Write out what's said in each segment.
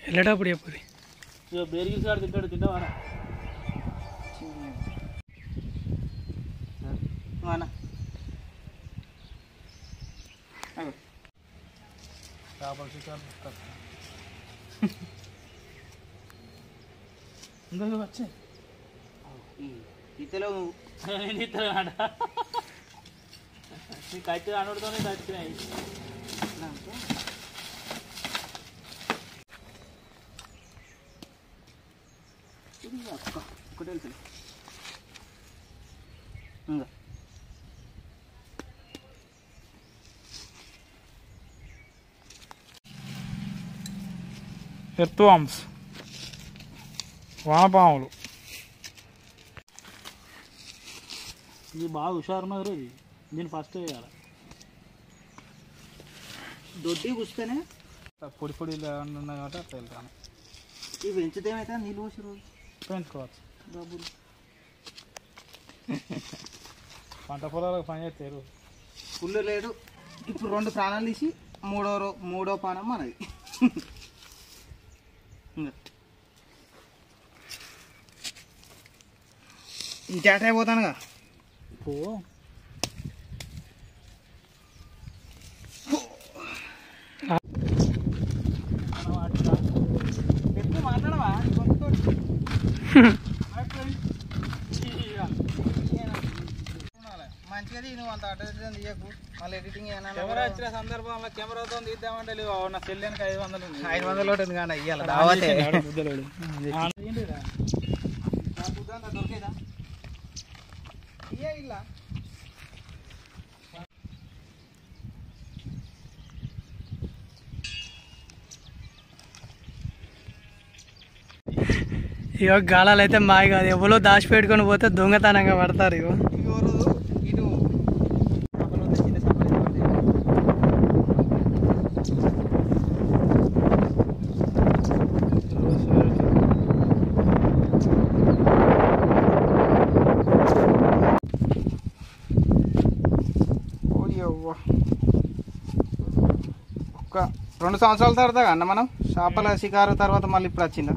వెళ్ళేటప్పుడు చెప్పు బేరిగిల్ సార్ తింటాడు తింటావారా ఇంకా వచ్చే ఇతలో నేను ఇతను ఆడ నీకు అయితే అనుడుతోనే వచ్చినాయి ఒకటి వెళ్తుంది ఇంకా ఎర్త్వామ్స్ వానపాములు ఇది బాగా హుషారున్నది ఇది దీన్ని ఫస్ట్ వేయాలి దొడ్డి కూస్తేనే పొడి పొడి ఉన్నాయి కాబట్టి అట్లా వెళ్తాను ఇవి పెంచితే ఏమైతే నీళ్ళు పోసి రోజు పెంచుకోవచ్చు డబ్బులు పంట పొలాలకు పని చేస్తారు ఫుల్ లేడు ఇప్పుడు 2 ప్రాణాలు తీసి మూడో పానం మనది ఇంకేట అయిపోతానుగా పో మాట్లాడవా మంచిగా నువ్వు అంత అటెన్షన్ తీయకు మళ్ళీ ఎడిటింగ్ కెమెరా వచ్చిన సందర్భంలో కెమెరాతో తీద్దామంటే నా సెల్లానికి 500 500 ఉంటుంది కానీ ఇవ్వాలి దొరికేదా ఇలా ఇగో గాలాలు అయితే మాయ కాదు ఎవరో దాచిపెట్టుకొని పోతే దొంగతనంగా పడతారు ఇగో ఒక 2 సంవత్సరాల తర్వాత అన్న మనం చేపల షికారు తర్వాత మళ్ళీ ఇప్పుడు వచ్చిందా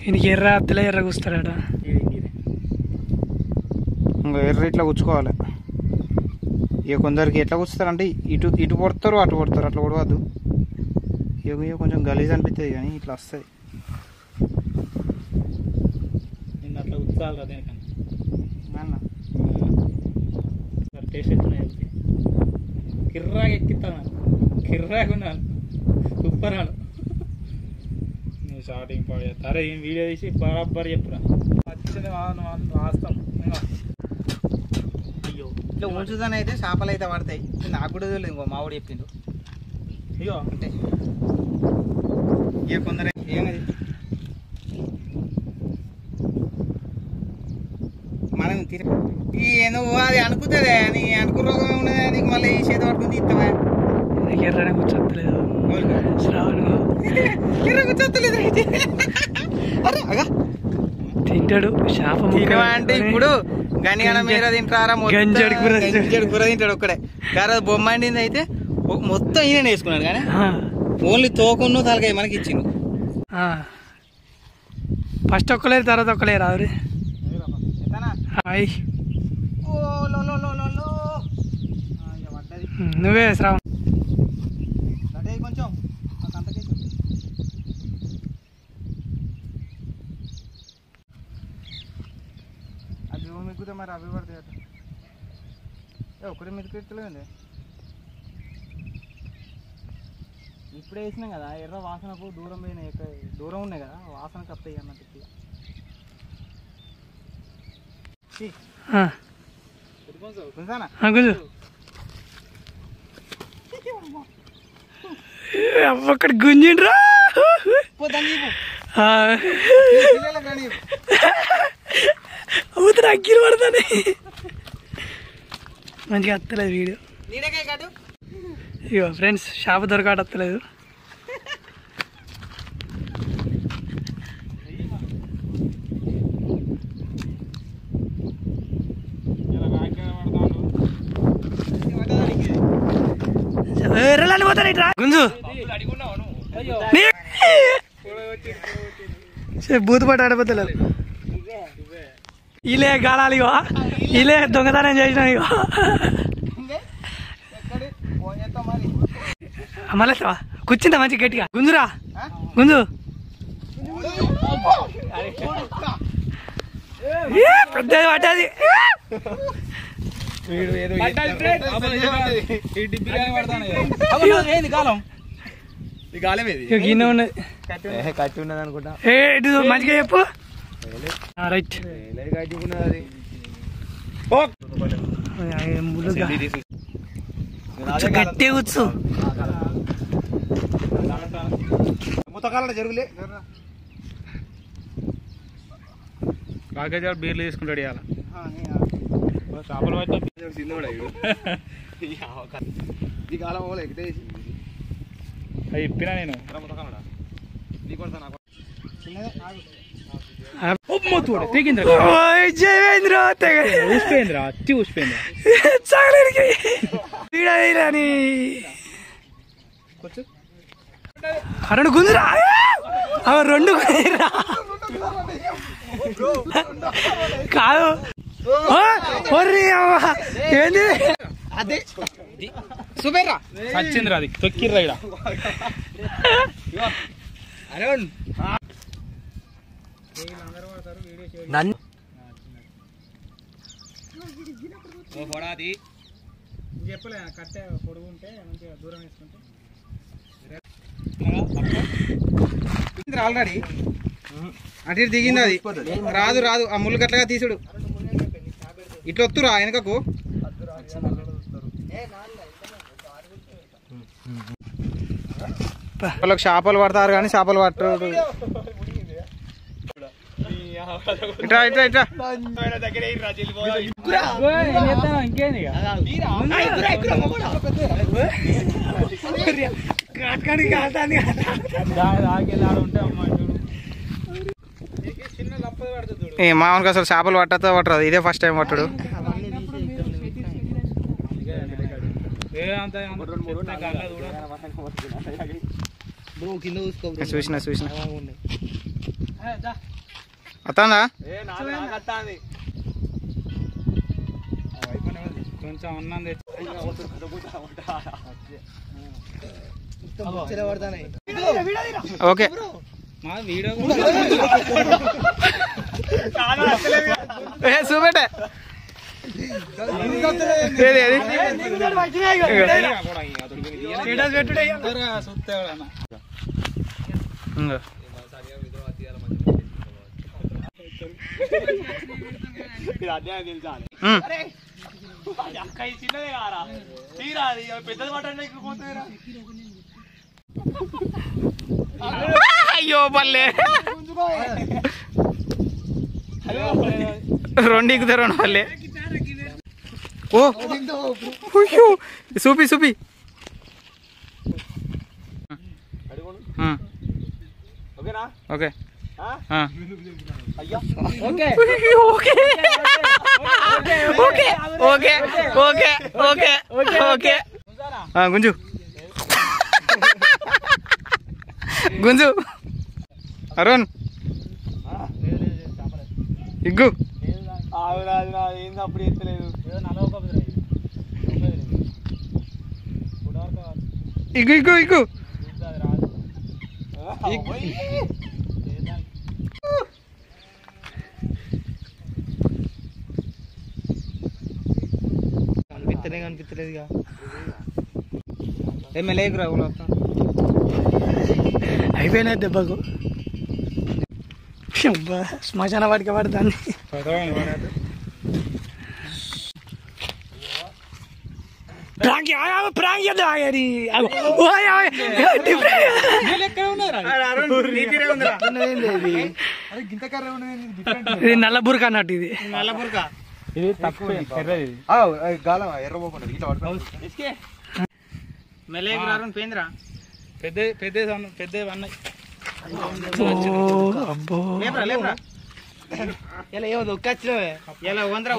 ఈయనకి ఎర్ర అత్తలే ఎర్ర కూస్తాడట ఇంకా ఎర్ర ఇట్లా కూర్చుకోవాలి ఇక కొందరికి ఎట్లా కూర్చుతారంటే ఇటు పొడతారు అటు పొడతారు అట్లా పొడవద్దు ఇక కొంచెం గలీజ్ అనిపిస్తుంది కానీ ఇట్లా వస్తాయి నిన్న అట్లా ఉత్సాహాలు రా దేనికన్నా అన్న టేస్ట్ ఎత్తున్నాయి కిర్రాగా ఎక్కిస్తాను కిర్రాగా ఉన్నాను సూపర్ నువ్వు స్టార్టింగ్ పాడేస్తారే ఏం వీడియో తీసి బరాబర్ చెప్పురా వచ్చింది వాస్తాం అయ్యో ఇట్లా ఉంచుతానే అయితే చేపలు అయితే పడతాయి నాకు కూడా తెలియదు ఇంకో మావిడు చెప్పిండు అయ్యో అంటే ఇక కొందరు ఏమది మనం నువ్వు అది అనుకుతుందే నీ అనుకు రోగం ఉన్నదే నీకు మళ్ళీ ఈ చేతి పట్టుకుని ఇస్తావా ఎర్రనే కూర్చోలేదు శ్రావణ్ కూర్చోలేదు తింటాడు శాపం అంటే ఇప్పుడు గనిగన మీద తింటారా గంజడి కూర తింటాడు ఒక్కడే గారు బొమ్మ వండింది అయితే మొత్తం ఈయన వేసుకున్నాడు కానీ ఓన్లీ తోకున్న తలకాయ మనకి ఇచ్చిండు ఫస్ట్ ఒక్కలేరు తర్వాత ఒక్కలేరు ఆవిరి నువ్వే శ్రావణ్ కొంచెం అది మిగ్గుతే మరి అవి పడతాయి అట్లా ఒకటి మిరికి ఎత్తలేదండి ఇప్పుడే వేసినాం కదా ఎర్ర వాసనకు దూరం పోయినాయి దూరం ఉన్నాయి కదా వాసనకు వస్తాయి అన్నట్టు అక్కడ గుంజిండ్రా అవుతుంది అగ్గిలు పడతానే మంచిగా వస్తలేదు వీడియో ఇగో ఫ్రెండ్స్ షాప్ దొరకాట వస్తలేదు పోతాను ఇట్రా గుంజు బూతుపట్టు ఆడపోతలేదు ఇలే గాలాలి ఇగో ఇలే దొంగతనం చేసిన ఇగో మళ్ళీ కూర్చుంటా మంచి గట్టిగా గుంజురా గుంజు పెద్ద పట్టది గిన్నె ఉన్నది కట్టి ఉన్నది అనుకుంటా మంచిగా చెప్పు రైట్ గట్టి కూర్చో ముతకాల జరుగులే కాకేజీ బీర్లు తీసుకుంటాడు ఇవాళ చేపలు ఈ కాలం అవి ఇప్పినా నేను జయవేంద్ర ఊసిపోయిందిరా అత్తి ఊసిపోయింది అరణ్ గుంజురా రెండు కాదు ఏంది అదే సుబేరా వచ్చిందిరా అది తొక్కిర్రా ఇడ చెప్పలే కట్టె పొడుగు ఉంటే మంచిగా దూరం వేసుకుంటే ఆల్రెడీ అటు దిగింది అది రాదు రాదు ఆ ముళ్ళు గట్లగా తీసుడు ఇట్లా వస్తురా వెనకకు వాళ్ళకి చేపలు పడతారు కానీ చేపలు పట్టరు ఇట్రా ఇట్రా ఇట్రా ఇంకేంది ఏ మామూలుగా అసలు చేపలు పట్టతో పట్టరు ఇదే ఫస్ట్ టైం పట్టడు చూసిన చూసిన అత్తాందా కొంచెం అన్నం ఓకే మా వీడియో చూపెట్టే అయ్యో పల్లె రెండు ఎక్కుతారు రెండు పల్లె ఓ చూపి చూపి okay okay okay okay okay okay గుంజు గుంజు అరుణ్ ఇగ్గు అప్పుడు ఎత్తలేదు ఇగ్గు ఇగ్గు ఇగ్గు కనిపించలేదు ఎమ్మెల్యేకురా అయిపోయినా దెబ్బకు శ్మశాన వాడికి పడతాను ఇది నల్ల బురక అన్నట్టు ఇది నల్ల బురక ఇది తక్కువ పేంద్రా పెద్ద పెద్ద పెద్ద అన్నాయి అబ్బో ఇలా ఏమో దొక్కొచ్చినవే ఇలా వందరా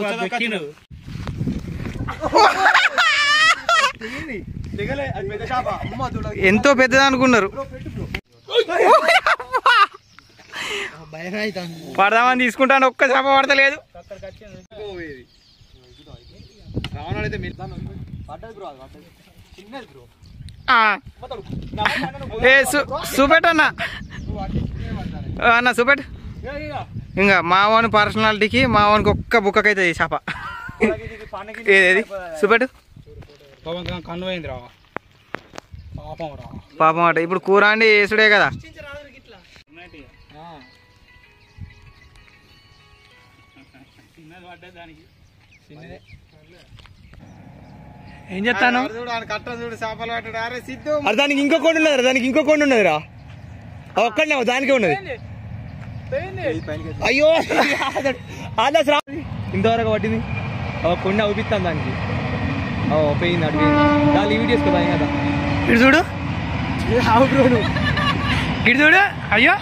ఎంతో పెద్దది అనుకున్నారు. పడదామని తీసుకుంటాను, ఒక్క చేప పడతలేదు. చూపెట్టు అన్న చూపెట్టు. ఇంకా మావాని పర్సనాలిటీకి మావానికి ఒక్క బుక్కకైతే చేప. ఏది చూపెట్టు. కన్ను అయింది రా పాపం అట. ఇప్పుడు కూర అండి వేసుడే కదా. ఏం చెప్తాను కట్ట చూడు చేపలు పట్టాడు. అరే సిద్ధు దానికి ఇంకో కొండ ఉన్నది, దానికి ఇంకో కొండ ఉన్నది రా. ఒక్కడే దానికే ఉన్నది. అయ్యో ఇంతవరకు పట్టింది. కొండ అవుపిస్తాను దానికి. పోయింది అటు దాన్ని లీవ్ చేసుకో కదా. ఇటు చూడు, ఇటు చూడు. అయ్యో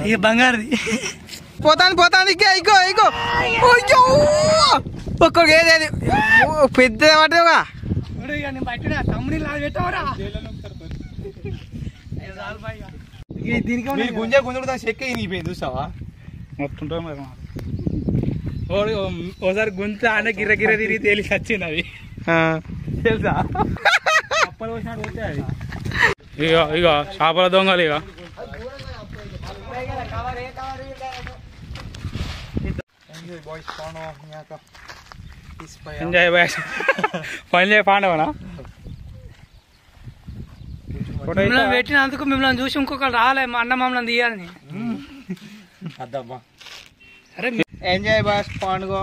ఇక బంగారుది. పోతాను ఇగో ఇగో ఒక్కడికి ఏదేది పెద్ద పట్టేవా. దీనికి గుంజ గుంజుడు చెక్క ఇనిగిపోయింది చూసావా. మొత్తం ఓసారి గుంత ఆడ గిర్ర గిర్ర తిరిగి తేలిసి వచ్చింది అది తెలుసా. ఇక ఇక చేపల దొంగలు ఇక ఎంజాయ్ బాయ్. పని చేయ పాండవనా మిమ్మల్ని పెట్టినందుకు మిమ్మల్ని చూసి ఇంకొకరు రాలే, మా అన్న మమ్మల్ని తీయాలని. అద్దమ్మా సరే ఎంజాయ్ బాస్ పండుగ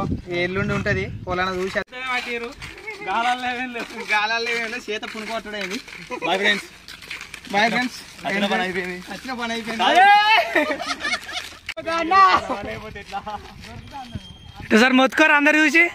ఎల్లుండి ఉంటది. పొలాన చూసి గాలాలు చేత పుణుకొట్టడేది. Boy friends. Boy friends. వచ్చిన పని అయిపోయింది. వచ్చిన పని అయిపోయింది. సార్ మొత్తుకోరు అందరు చూసి.